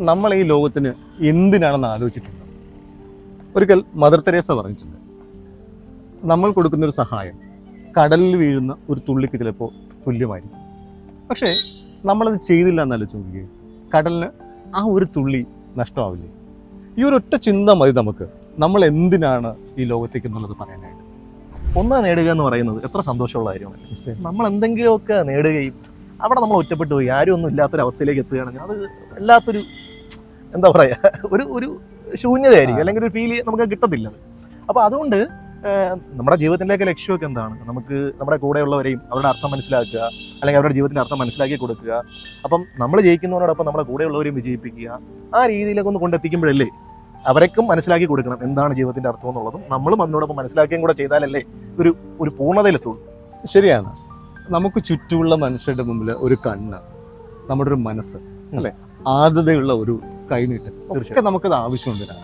നമ്മൾ ഈ ലോകത്തിന് എന്തിനാണെന്ന് ആലോചിച്ചിട്ടുണ്ട്. ഒരിക്കൽ മദർ തെരേസ പറഞ്ഞിട്ടുണ്ട്, നമ്മൾ കൊടുക്കുന്നൊരു സഹായം കടലിൽ വീഴുന്ന ഒരു തുള്ളിക്ക് ചിലപ്പോൾ തുല്യമായിരിക്കും. പക്ഷേ നമ്മളത് ചെയ്തില്ല എന്നാലോചിച്ച് നോക്കുകയും കടലിന് ആ ഒരു തുള്ളി നഷ്ടമാവില്ലേ? ഈ ഒരു ഒറ്റ ചിന്ത മതി നമുക്ക് നമ്മൾ എന്തിനാണ് ഈ ലോകത്തേക്ക് എന്നുള്ളത് പറയാനായിട്ട്. ഒന്ന് നേടുക എന്ന് പറയുന്നത് എത്ര സന്തോഷമുള്ള കാര്യമാണ്. നമ്മൾ എന്തെങ്കിലുമൊക്കെ നേടുകയും അവിടെ നമ്മൾ ഒറ്റപ്പെട്ടു പോയി ആരും ഒന്നും ഇല്ലാത്തൊരവസ്ഥയിലേക്ക് എത്തുകയാണെങ്കിൽ അത് വല്ലാത്തൊരു എന്താ പറയുക, ഒരു ശൂന്യതയായിരിക്കും, അല്ലെങ്കിൽ ഒരു ഫീൽ നമുക്ക് കിട്ടത്തില്ല. അപ്പോൾ അതുകൊണ്ട് നമ്മുടെ ജീവിതത്തിലേക്ക് ലക്ഷ്യമൊക്കെ എന്താണ്? നമുക്ക് നമ്മുടെ കൂടെയുള്ളവരെയും അവരുടെ അർത്ഥം മനസ്സിലാക്കുക, അല്ലെങ്കിൽ അവരുടെ ജീവിതത്തിൻ്റെ അർത്ഥം മനസ്സിലാക്കി കൊടുക്കുക. അപ്പം നമ്മൾ ജയിക്കുന്നതിനോടൊപ്പം നമ്മുടെ കൂടെയുള്ളവരെയും വിജയിപ്പിക്കുക. ആ രീതിയിലൊക്കെ ഒന്ന് കൊണ്ടെത്തിക്കുമ്പോഴല്ലേ അവരേക്കും മനസ്സിലാക്കി കൊടുക്കണം എന്താണ് ജീവിതത്തിൻ്റെ അർത്ഥം എന്നുള്ളതും നമ്മളും അതിനോടൊപ്പം മനസ്സിലാക്കുകയും കൂടെ ചെയ്താലല്ലേ ഒരു പൂർണ്ണതയിലെത്തുള്ളൂ. ശരിയാണ്. നമുക്ക് ചുറ്റുമുള്ള മനുഷ്യരുടെ മുമ്പിൽ ഒരു കണ്ണ്, നമ്മുടെ ഒരു മനസ്സ്, അല്ലെ, ആർദ്രതയുള്ള ഒരു കൈനീട്ടം ഒക്കെ നമുക്കത് ആവശ്യമുണ്ട്.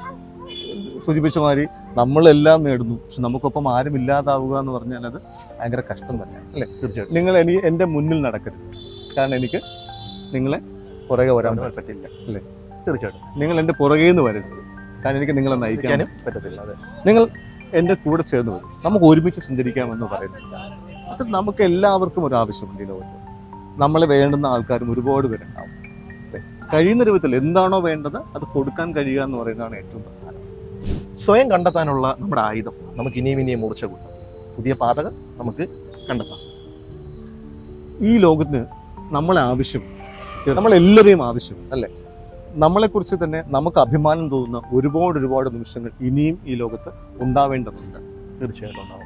സൂചിപ്പിച്ച മാതിരി നമ്മളെല്ലാം നേടുന്നു, പക്ഷെ നമുക്കൊപ്പം ആരും ഇല്ലാതാവുക എന്ന് പറഞ്ഞാൽ അത് ഭയങ്കര കഷ്ടം തന്നെയാണ്, അല്ലേ? തീർച്ചയായിട്ടും. നിങ്ങൾ എൻ്റെ മുന്നിൽ നടക്കരുത്, കാരണം എനിക്ക് നിങ്ങളെ പുറകെ വരാൻ പറ്റില്ല, അല്ലേ? തീർച്ചയായിട്ടും. നിങ്ങൾ എൻ്റെ പുറകെ നിന്ന് വരരുത്, കാരണം എനിക്ക് നിങ്ങളെ നയിക്കാനും പറ്റത്തില്ല. അതെ, നിങ്ങൾ എൻ്റെ കൂടെ ചേർന്ന് വരും, നമുക്ക് ഒരുമിച്ച് സഞ്ചരിക്കാമെന്ന് പറയുന്നത്. അത് നമുക്ക് എല്ലാവർക്കും ഒരു ആവശ്യമുണ്ട് ഈ ലോകത്ത്. നമ്മളെ വേണ്ടുന്ന ആൾക്കാരും ഒരുപാട് പേരുണ്ടാവും. കഴിയുന്ന രൂപത്തിൽ എന്താണോ വേണ്ടത് അത് കൊടുക്കാൻ കഴിയുക എന്ന് പറയുന്നതാണ് ഏറ്റവും പ്രധാനം. സ്വയം കണ്ടെത്താനുള്ള നമ്മുടെ ആയുധം നമുക്ക് ഇനിയും മൂർച്ച കൂട്ടാം. പുതിയ പാതകൾ നമുക്ക് കണ്ടെത്താം. ഈ ലോകത്തിന് നമ്മളെ ആവശ്യം, നമ്മളെല്ലാവരെയും ആവശ്യം, അല്ലേ? നമ്മളെക്കുറിച്ച് തന്നെ നമുക്ക് അഭിമാനം തോന്നുന്ന ഒരുപാട് നിമിഷങ്ങൾ ഇനിയും ഈ ലോകത്ത് ഉണ്ടാവേണ്ടതുണ്ട്. തീർച്ചയായിട്ടും ഉണ്ടാവും.